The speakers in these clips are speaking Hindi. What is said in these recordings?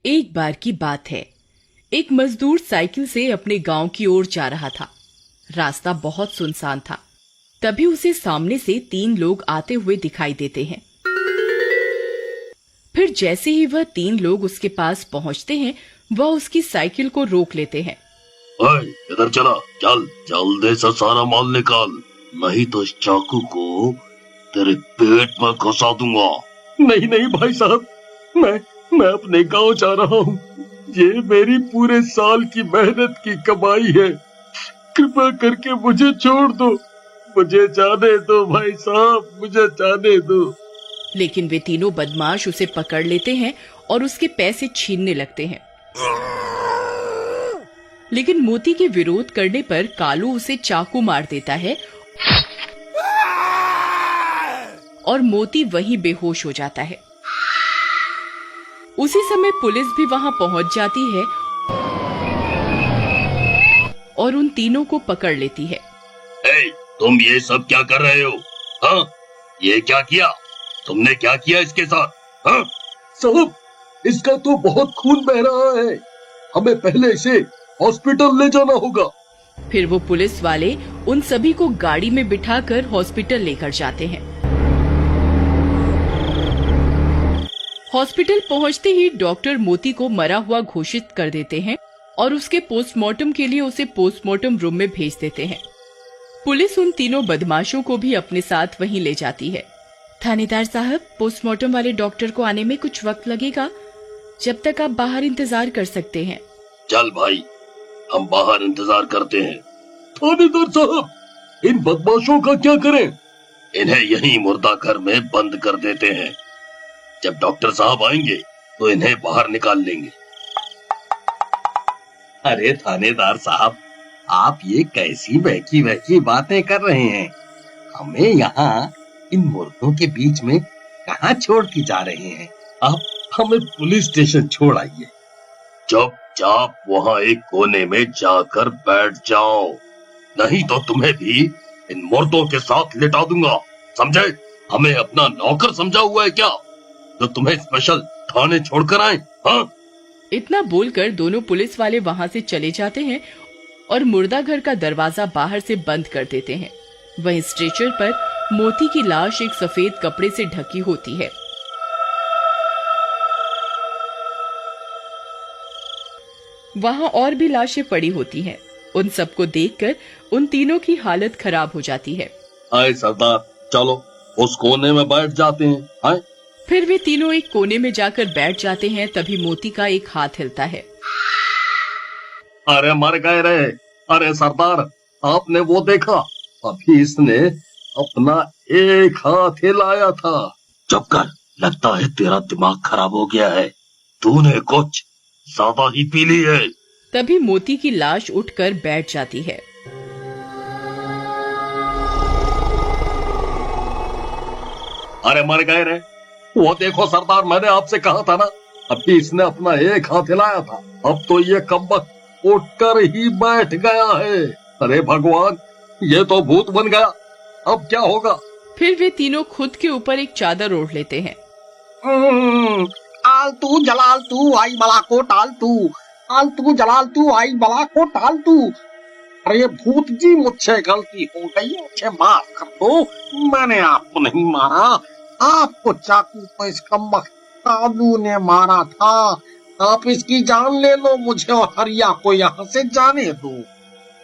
एक बार की बात है। एक मजदूर साइकिल से अपने गांव की ओर जा रहा था। रास्ता बहुत सुनसान था। तभी उसे सामने से 3 लोग आते हुए दिखाई देते हैं। फिर जैसे ही वह 3 लोग उसके पास पहुंचते हैं, वह उसकी साइकिल को रोक लेते हैं। ओए, इधर चला, चल जल्दी से सारा माल निकाल, नहीं तो इस चाकू को तेरे पेट में घुसा दूंगा। नहीं नहीं भाई साहब, मैं अपने गांव जा रहा हूँ। ये मेरी पूरे साल की मेहनत की कमाई है। कृपा करके मुझे छोड़ दो, मुझे जाने दो भाई साहब, मुझे जाने दो। लेकिन वे तीनों बदमाश उसे पकड़ लेते हैं और उसके पैसे छीनने लगते हैं। लेकिन मोती के विरोध करने पर कालू उसे चाकू मार देता है और मोती वहीं बेहोश हो जाता है। उसी समय पुलिस भी वहां पहुंच जाती है और उन तीनों को पकड़ लेती है। तुम ये सब क्या कर रहे हो? हाँ, ये क्या किया? तुमने क्या किया इसके साथ? हाँ? साहब, इसका तो बहुत खून बह रहा है, हमें पहले इसे हॉस्पिटल ले जाना होगा। फिर वो पुलिस वाले उन सभी को गाड़ी में बिठाकर हॉस्पिटल लेकर जाते हैं। हॉस्पिटल पहुंचते ही डॉक्टर मोती को मरा हुआ घोषित कर देते हैं और उसके पोस्टमार्टम के लिए उसे पोस्टमार्टम रूम में भेज देते हैं। पुलिस उन तीनों बदमाशों को भी अपने साथ वहीं ले जाती है। थानेदार साहब, पोस्टमार्टम वाले डॉक्टर को आने में कुछ वक्त लगेगा, जब तक आप बाहर इंतजार कर सकते हैं। चल भाई, हम बाहर इंतजार करते हैं। थानेदार साहब, इन बदमाशों का क्या करें? इन्हें यहीं मुर्दा घर में बंद कर देते हैं। जब डॉक्टर साहब आएंगे तो इन्हें बाहर निकाल लेंगे। अरे थानेदार साहब, आप ये कैसी बहकी बहकी बातें कर रहे हैं? हमें यहाँ इन मुर्दों के बीच में कहाँ छोड़ के जा रहे हैं? आप हमें पुलिस स्टेशन छोड़ आइए। चुपचाप वहाँ एक कोने में जाकर बैठ जाओ, नहीं तो तुम्हें भी इन मुर्दों के साथ लिटा दूंगा, समझे? हमें अपना नौकर समझा हुआ है क्या, जो तुम्हें स्पेशल थाने छोड़कर आए? हाँ? इतना बोलकर दोनों पुलिस वाले वहां से चले जाते हैं और मुर्दा घर का दरवाजा बाहर से बंद कर देते हैं। वहीं स्ट्रेचर पर मोती की लाश एक सफेद कपड़े से ढकी होती है। वहां और भी लाशें पड़ी होती हैं। उन सबको देखकर उन तीनों की हालत खराब हो जाती है। आए सरदार, चलो उस कोने में बैठ जाते हैं। आए? फिर वे तीनों एक कोने में जाकर बैठ जाते हैं। तभी मोती का एक हाथ हिलता है। अरे मर गए रे! अरे सरदार, आपने वो देखा? अभी इसने अपना एक हाथ हिलाया था। चुप कर, लगता है तेरा दिमाग खराब हो गया है, तूने कुछ ज्यादा ही पी ली है। तभी मोती की लाश उठकर बैठ जाती है। अरे मर गए रे! वो देखो सरदार, मैंने आपसे कहा था ना, अभी इसने अपना एक हाथ हिलाया था, अब तो ये कमबख्त उठकर ही बैठ गया है। अरे भगवान, ये तो भूत बन गया, अब क्या होगा? फिर वे तीनों खुद के ऊपर एक चादर ओढ़ लेते हैं। आलतू जलालतू आई बला को टालतू, आलतू जलालतू आई बला को टालतू। अरे भूत जी, मुझसे गलती हो गई, मुझे माफ कर दो। मैंने आपको नहीं मारा, आपको चाकू पर इस कमबख्त कालू ने मारा था। आप इसकी जान ले लो, मुझे और हरिया को यहाँ से जाने दो।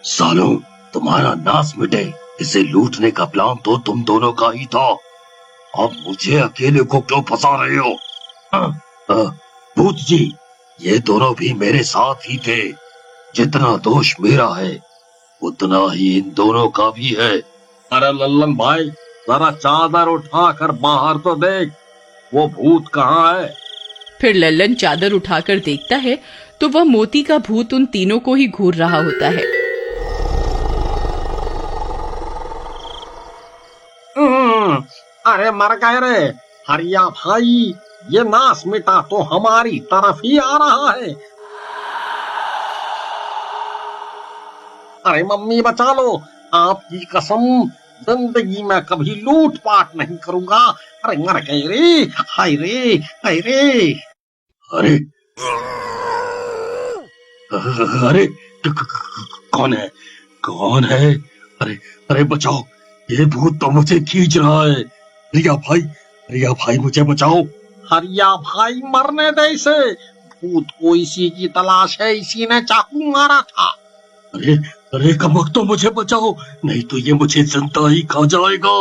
सालों, तुम्हारा नाश मिटे, इसे लूटने का प्लान तो तुम दोनों का ही था। अब मुझे अकेले को क्यों फंसा रहे हो? भूत जी, ये दोनों भी मेरे साथ ही थे। जितना दोष मेरा है उतना ही इन दोनों का भी है। अरे लल्लन भाई, जरा चादर उठाकर बाहर तो देख, वो भूत कहाँ है? फिर लल्लन चादर उठाकर देखता है तो वह मोती का भूत उन तीनों को ही घूर रहा होता है। अरे मर गए रे हरिया भाई, ये नाश मिटा तो हमारी तरफ ही आ रहा है। अरे मम्मी बचा लो, आपकी कसम, जिंदगी में कभी लूट पाट नहीं करूंगा। अरे मर गए रे, हाय रे, हाय रे। अरे अरे कौन है? कौन है? अरे अरे बचाओ, ये भूत तो मुझे खींच रहा है। रिया भाई मुझे बचाओ। हरिया भाई मरने दे इसे, भूत को इसी की तलाश है, इसी ने चाकू मारा था। अरे अरे कमक तो मुझे बचाओ, नहीं तो ये मुझे जिंदा ही खा जाएगा।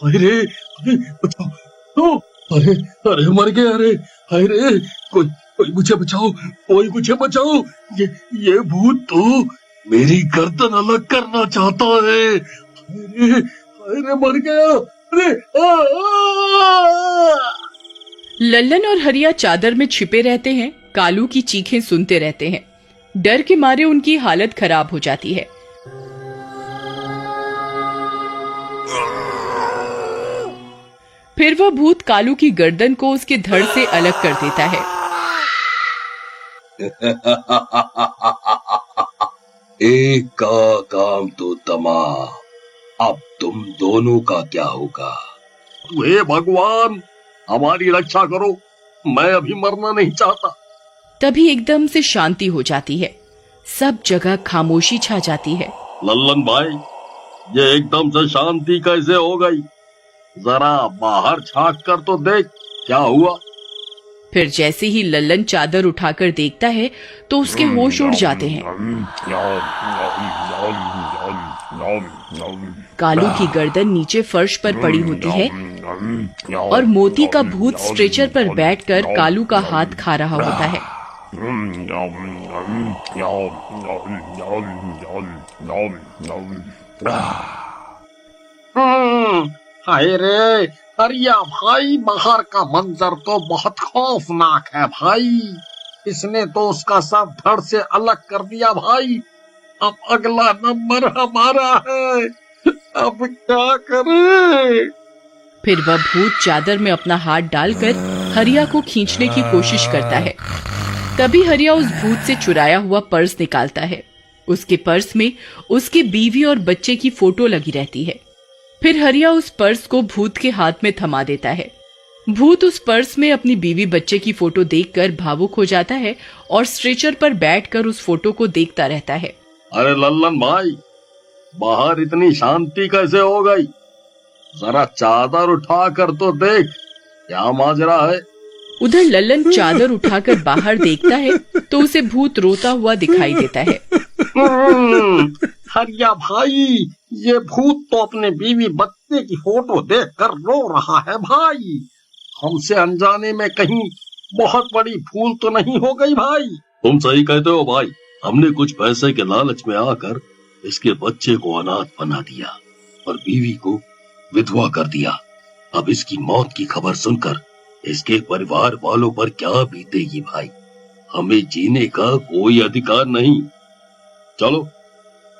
अरे अरे बचाओ तो, अरे अरे मर गया। अरे कोई मुझे बचाओ, कोई मुझे बचाओ। ये भूत तो मेरी गर्दन अलग करना चाहता है। अरे अरे मर गया। अरे लल्लन और हरिया चादर में छिपे रहते हैं, कालू की चीखें सुनते रहते हैं। डर के मारे उनकी हालत खराब हो जाती है। फिर वह भूत कालू की गर्दन को उसके धड़ से अलग कर देता है। एक का काम तो तमाम, अब तुम दोनों का क्या होगा? हे भगवान, हमारी रक्षा करो, मैं अभी मरना नहीं चाहता। तभी एकदम से शांति हो जाती है, सब जगह खामोशी छा जाती है। लल्लन भाई, ये एकदम से शांति कैसे हो गई? जरा बाहर झांक कर तो देख क्या हुआ। फिर जैसे ही लल्लन चादर उठाकर देखता है तो उसके होश उड़ जाते हैं। कालू की गर्दन नीचे फर्श पर पड़ी होती है और मोती का भूत स्ट्रेचर पर बैठकर कालू का हाथ खा रहा होता है। हाय रे हरिया भाई, बाहर का मंजर तो बहुत खौफनाक है भाई। इसने तो उसका सब धड़ से अलग कर दिया भाई। अब अगला नंबर हमारा है, अब क्या करें? फिर वह भूत चादर में अपना हाथ डालकर हरिया को खींचने की कोशिश करता है। तभी हरिया उस भूत से चुराया हुआ पर्स निकालता है। उसके पर्स में उसकी बीवी और बच्चे की फोटो लगी रहती है। फिर हरिया उस पर्स को भूत के हाथ में थमा देता है। भूत उस पर्स में अपनी बीवी बच्चे की फोटो देखकर भावुक हो जाता है और स्ट्रेचर पर बैठकर उस फोटो को देखता रहता है। अरे लल्लन भाई, बाहर इतनी शांति कैसे हो गई? जरा चादर उठा कर तो देख क्या माजरा है। उधर लल्लन चादर उठाकर बाहर देखता है तो उसे भूत रोता हुआ दिखाई देता है। हरिया भाई, ये भूत तो अपने बीवी बच्चे की फोटो देखकर रो रहा है भाई। हमसे अनजाने में कहीं बहुत बड़ी भूल तो नहीं हो गई भाई? तुम सही कहते हो भाई, हमने कुछ पैसे के लालच में आकर इसके बच्चे को अनाथ बना दिया और बीवी को विधवा कर दिया। अब इसकी मौत की खबर सुनकर इसके परिवार वालों पर क्या बीतेगी भाई? हमें जीने का कोई अधिकार नहीं। चलो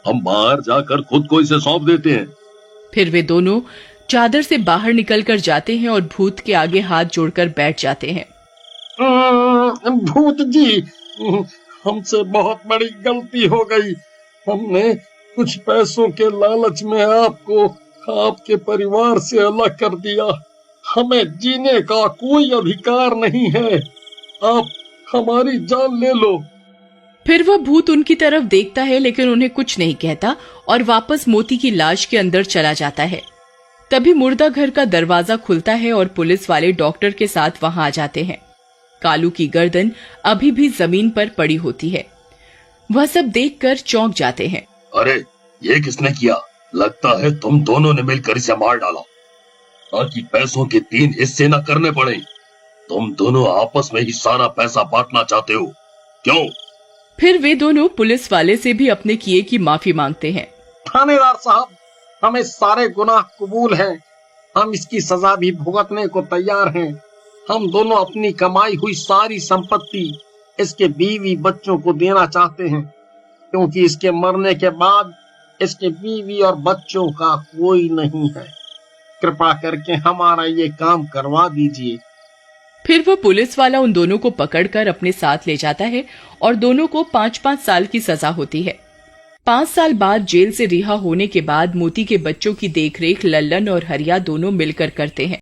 हम बाहर जाकर खुद को इसे सौंप देते हैं। फिर वे दोनों चादर से बाहर निकलकर जाते हैं और भूत के आगे हाथ जोड़कर बैठ जाते हैं। भूत जी, हमसे बहुत बड़ी गलती हो गई। हमने कुछ पैसों के लालच में आपको आपके परिवार से अलग कर दिया। हमें जीने का कोई अधिकार नहीं है, आप हमारी जान ले लो। फिर वह भूत उनकी तरफ देखता है लेकिन उन्हें कुछ नहीं कहता और वापस मोती की लाश के अंदर चला जाता है। तभी मुर्दा घर का दरवाजा खुलता है और पुलिस वाले डॉक्टर के साथ वहां आ जाते हैं। कालू की गर्दन अभी भी जमीन पर पड़ी होती है। वह सब देखकर चौंक जाते हैं। अरे ये किसने किया? लगता है तुम दोनों ने मिलकर इसे मार डाला ताकि पैसों के 3 हिस्से न करने पड़े। तुम दोनों आपस में ही सारा पैसा बांटना चाहते हो, क्यों? फिर वे दोनों पुलिस वाले से भी अपने किए की माफी मांगते हैं। थानेदार साहब, हमें सारे गुनाह कबूल हैं। हम इसकी सजा भी भुगतने को तैयार हैं। हम दोनों अपनी कमाई हुई सारी संपत्ति इसके बीवी बच्चों को देना चाहते हैं, क्योंकि इसके मरने के बाद इसके बीवी और बच्चों का कोई नहीं है। कृपा करके हमारा ये काम करवा दीजिए। फिर वह पुलिस वाला उन दोनों को पकड़कर अपने साथ ले जाता है और दोनों को 5-5 साल की सजा होती है। 5 साल बाद जेल से रिहा होने के बाद मोती के बच्चों की देखरेख लल्लन और हरिया दोनों मिलकर करते हैं।